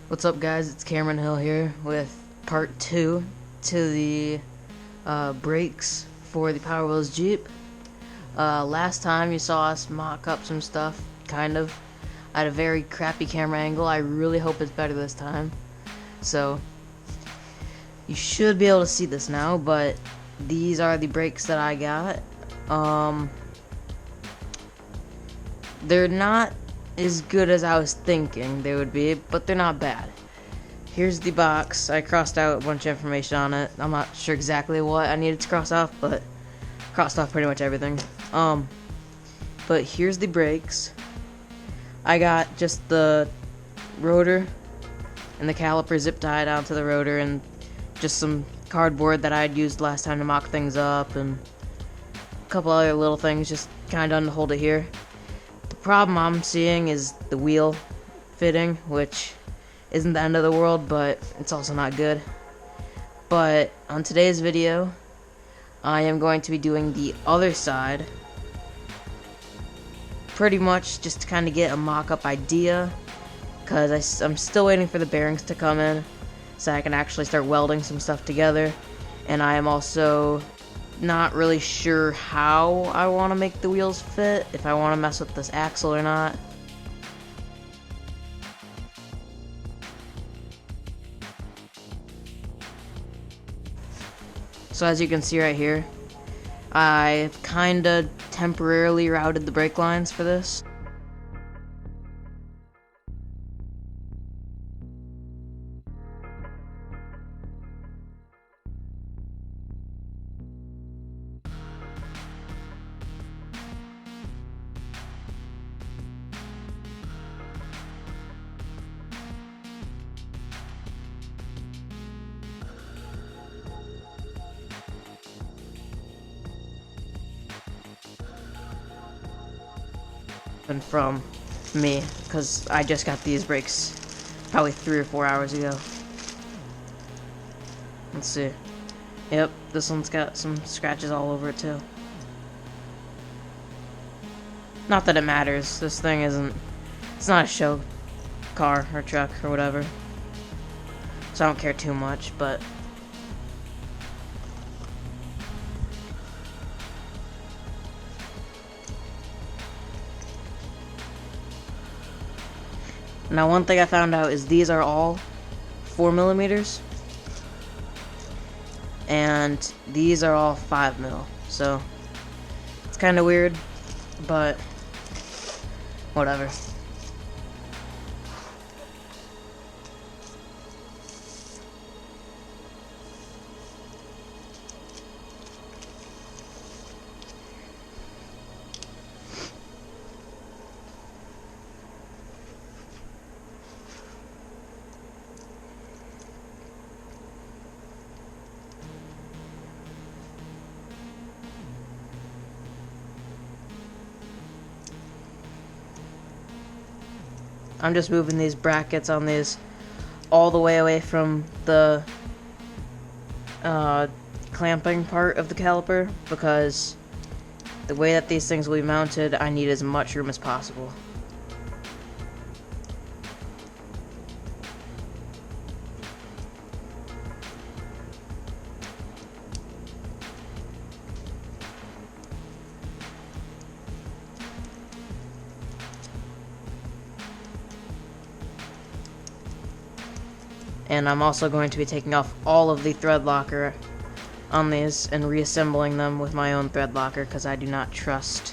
What's up, guys? It's Cameron Hill here with part 2 to the brakes for the Powerwheels Jeep. Last time you saw us mock up some stuff, kind of. I had a very crappy camera angle. I really hope it's better this time. So, you should be able to see this now, but these are the brakes that I got. They're not as good as I was thinking they would be, but they're not bad. Here's the box. I crossed out a bunch of information on it. I'm not sure exactly what I needed to cross off, but crossed off pretty much everything. But here's the brakes. I got just the rotor and the caliper zip tied onto the rotor and just some cardboard that I had used last time to mock things up and a couple other little things just kind of done to hold it here. The problem I'm seeing is the wheel fitting, which isn't the end of the world, but it's also not good. But on today's video, I am going to be doing the other side, pretty much just to kind of get a mock-up idea, because I'm still waiting for the bearings to come in so I can actually start welding some stuff together. And I am also not really sure how I want to make the wheels fit, if I want to mess with this axle or not. So as you can see right here, I kinda temporarily routed the brake lines for this. And from me, because I just got these brakes probably 3 or 4 hours ago. Let's see. Yep, this one's got some scratches all over it too. Not that it matters. This thing isn't... It's not a show car or truck or whatever. So I don't care too much, but... Now, one thing I found out is these are all 4mm, and these are all 5mm. So it's kind of weird, but whatever. I'm just moving these brackets on these all the way away from the clamping part of the caliper, because the way that these things will be mounted, I need as much room as possible. And I'm also going to be taking off all of the thread locker on these and reassembling them with my own thread locker, because I do not trust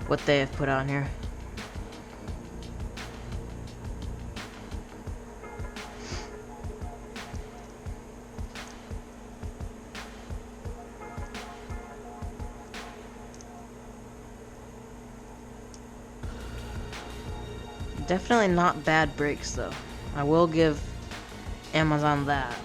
what they have put on here. Definitely not bad brakes though. I will give Amazon that.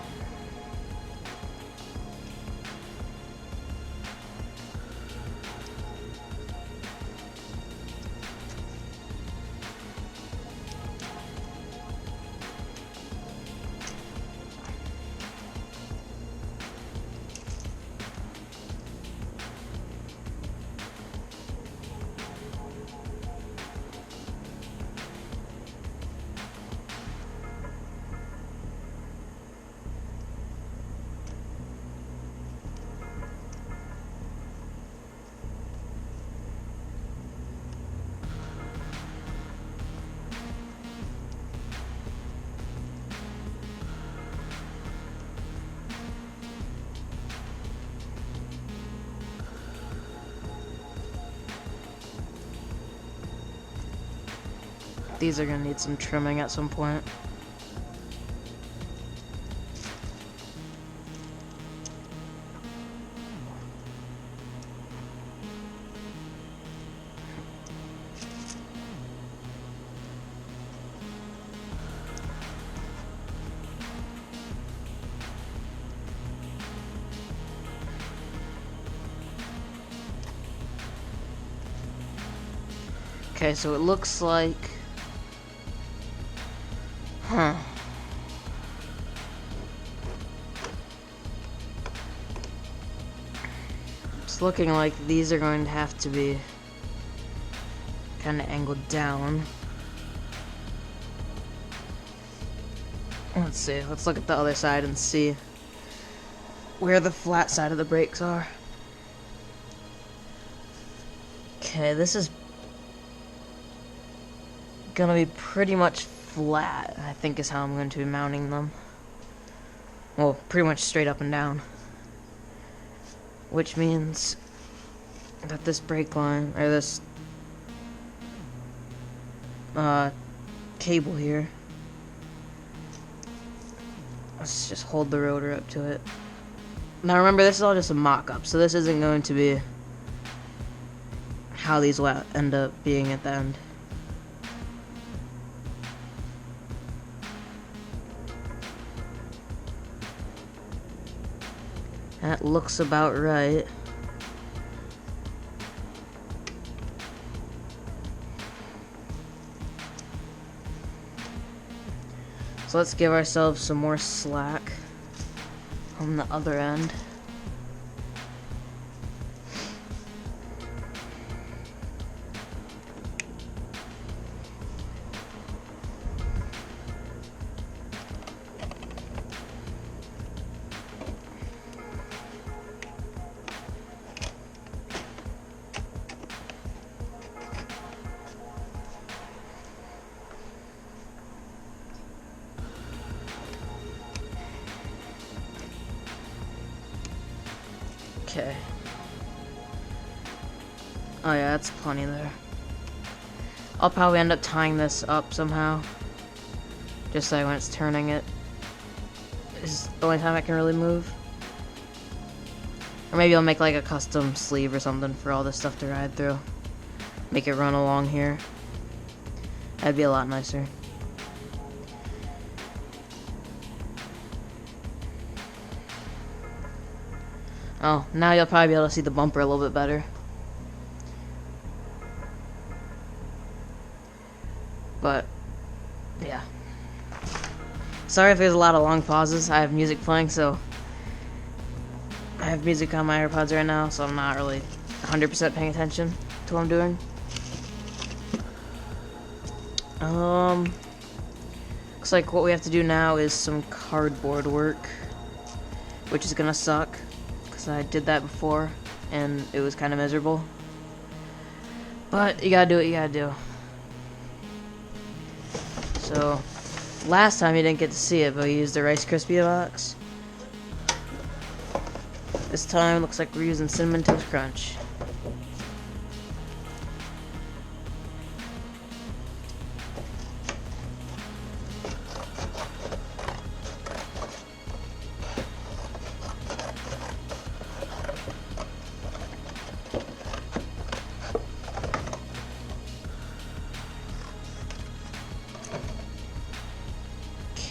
these are gonna need some trimming at some point. Okay, so it looks like... Huh. It's looking like these are going to have to be kind of angled down. Let's see, let's look at the other side and see where the flat side of the brakes are. Okay, this is gonna be pretty much flat, I think is how I'm going to be mounting them. Well, pretty much straight up and down. Which means that this brake line, or this cable here, let's just hold the rotor up to it. Now remember, this is all just a mock-up, so this isn't going to be how these will end up being at the end. That looks about right. So let's give ourselves some more slack on the other end. Okay. Oh yeah, that's plenty there. I'll probably end up tying this up somehow. Just so when it's turning it is the only time I can really move. Or maybe I'll make like a custom sleeve or something for all this stuff to ride through. Make it run along here. That'd be a lot nicer. Oh, now you'll probably be able to see the bumper a little bit better. But, yeah. Sorry if there's a lot of long pauses. I have music playing, so... I have music on my AirPods right now, so I'm not really 100% paying attention to what I'm doing. Looks like what we have to do now is some cardboard work, which is gonna suck. I did that before, and it was kind of miserable. But you gotta do what you gotta do. So, last time you didn't get to see it, but we used the Rice Krispie box. This time, looks like we're using Cinnamon Toast Crunch.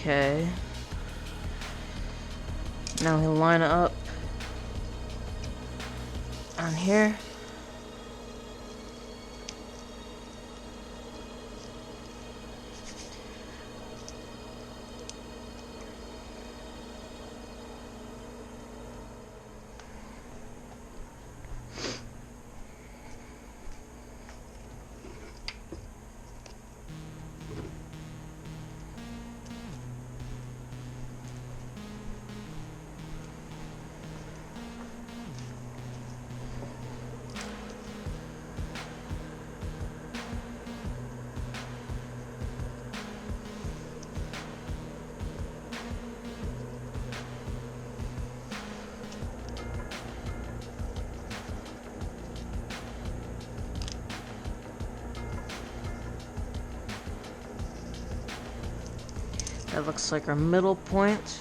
Okay. Now we'll line it up on here. That looks like our middle point.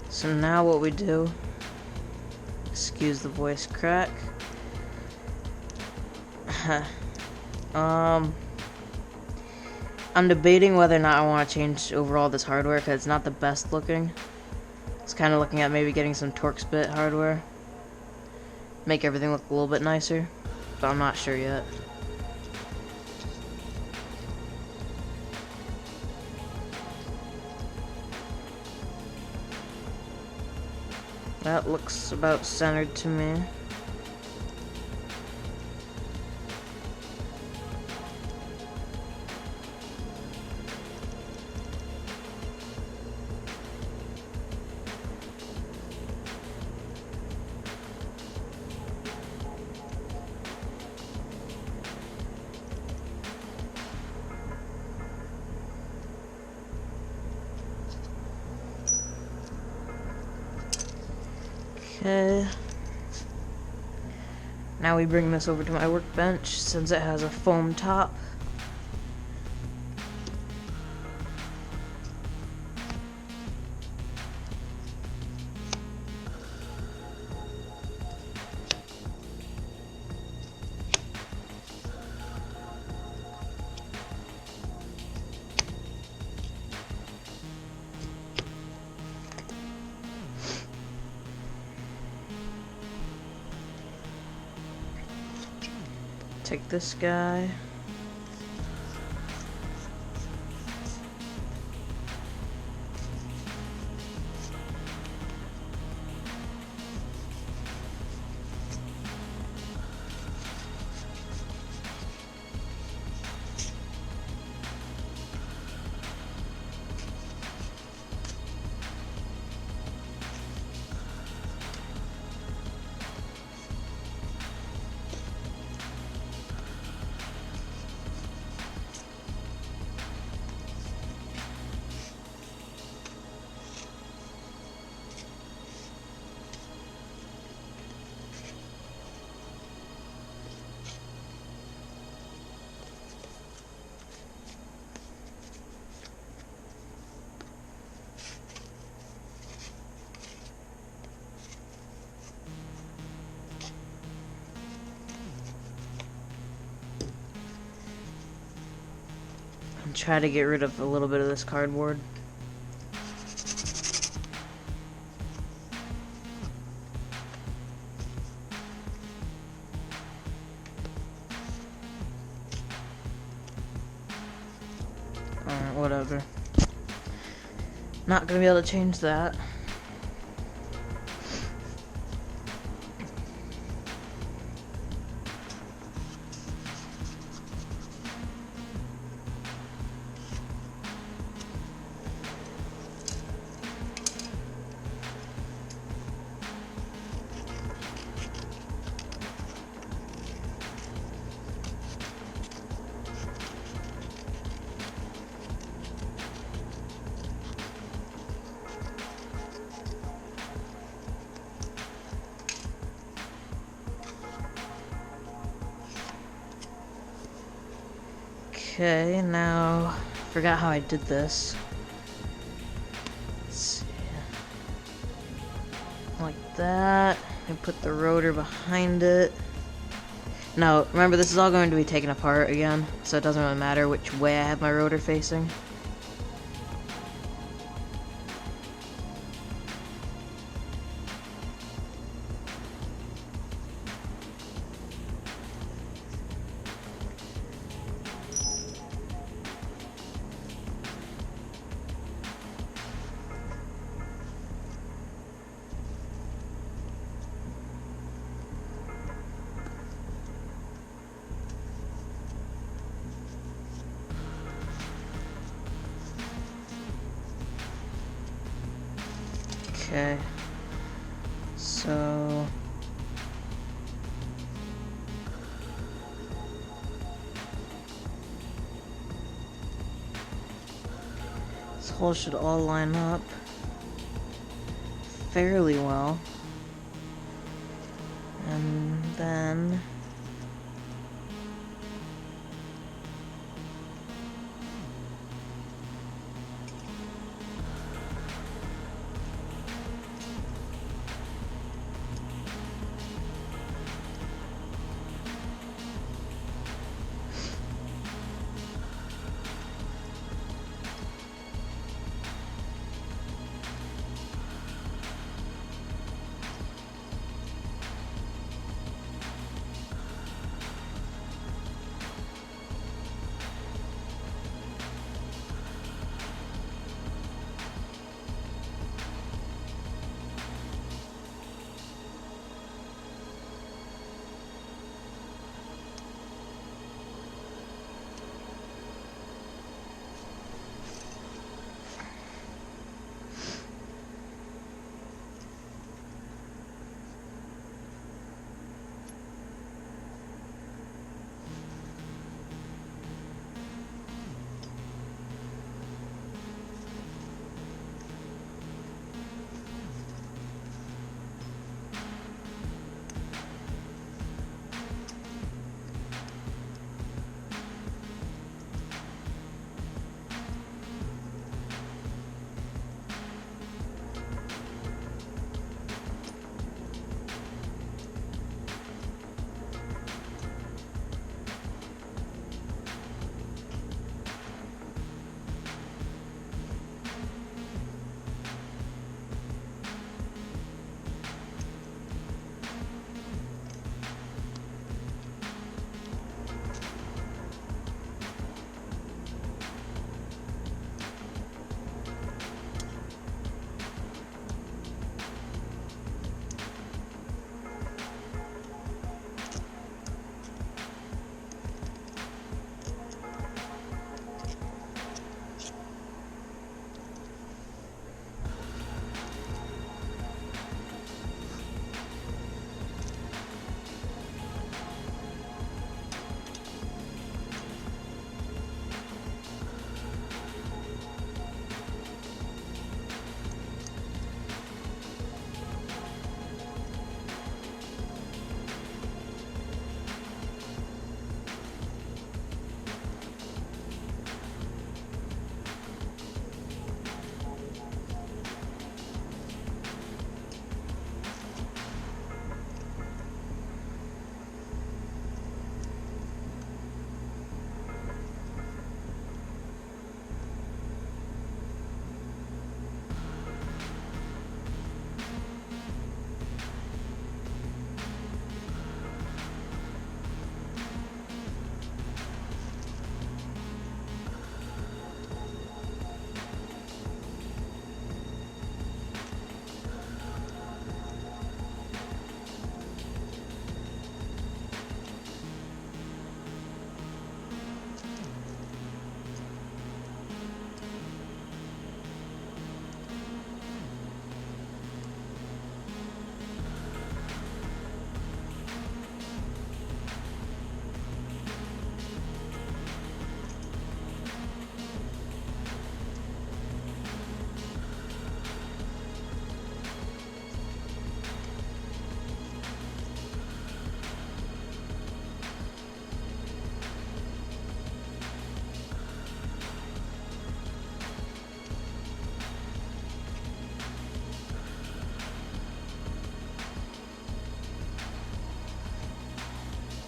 So now what we do, excuse the voice crack. I'm debating whether or not I want to change overall this hardware because it's not the best looking. It's kind of looking at maybe getting some Torx bit hardware, make everything look a little bit nicer, but I'm not sure yet. That looks about centered to me. Okay. Now we bring this over to my workbench since it has a foam top. Take this guy. And try to get rid of a little bit of this cardboard. Alright, whatever. Not gonna be able to change that. Okay, now forgot how I did this. Let's see. Like that. And put the rotor behind it. Now, remember, this is all going to be taken apart again, so it doesn't really matter which way I have my rotor facing. Okay, so this hole should all line up fairly well. And then...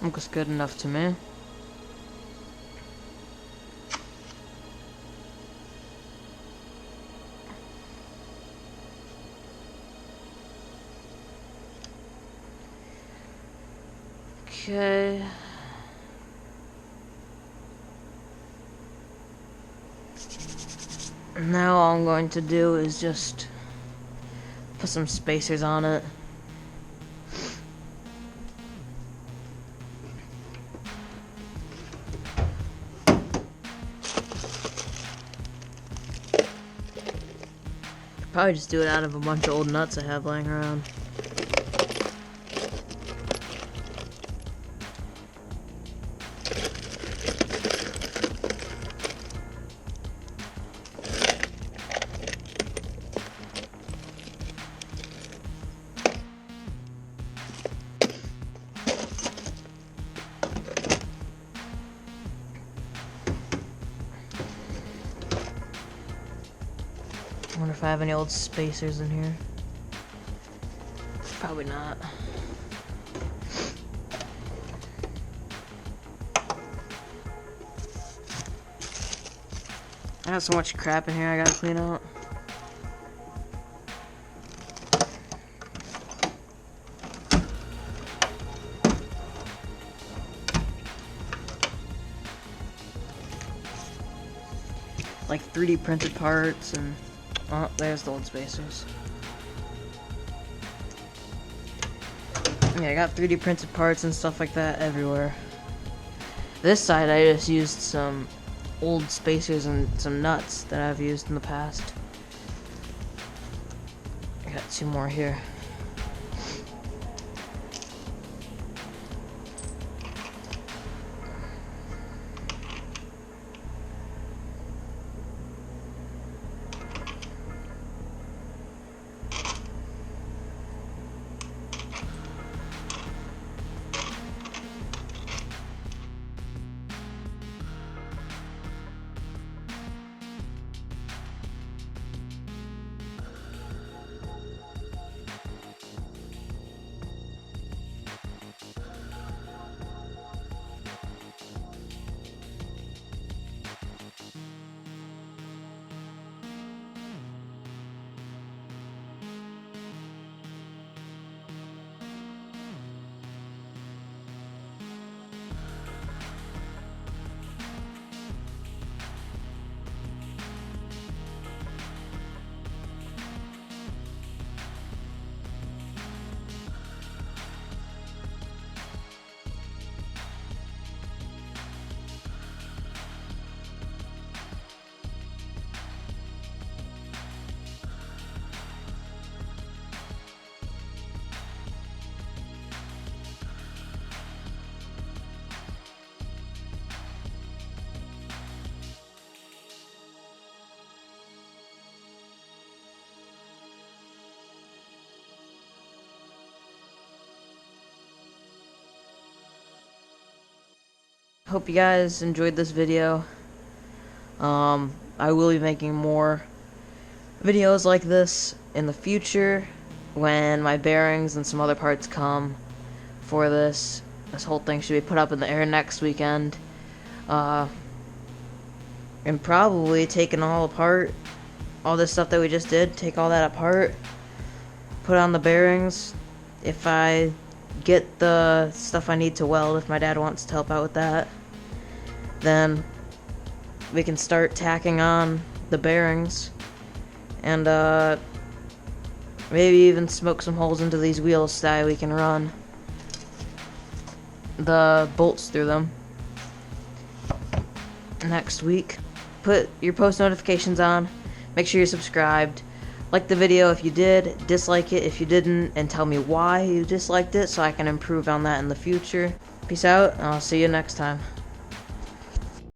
Looks good enough to me. Okay. Now all I'm going to do is just put some spacers on it. Probably just do it out of a bunch of old nuts I have laying around. if I have any old spacers in here. Probably not. I got so much crap in here I gotta clean out. Like 3D printed parts and oh, there's the old spacers. Yeah, I got 3D printed parts and stuff like that everywhere. This side I just used some old spacers and some nuts that I've used in the past. I got 2 more here. Hope you guys enjoyed this video. I will be making more videos like this in the future when my bearings and some other parts come for this. This whole thing should be put up in the air next weekend. And probably taking all apart, all this stuff that we just did, take all that apart, put on the bearings. If I get the stuff I need to weld, if my dad wants to help out with that, then we can start tacking on the bearings and maybe even smoke some holes into these wheels so that we can run the bolts through them next week. Put your post notifications on, make sure you're subscribed, like the video if you did, dislike it if you didn't, and tell me why you disliked it so I can improve on that in the future. Peace out, and I'll see you next time.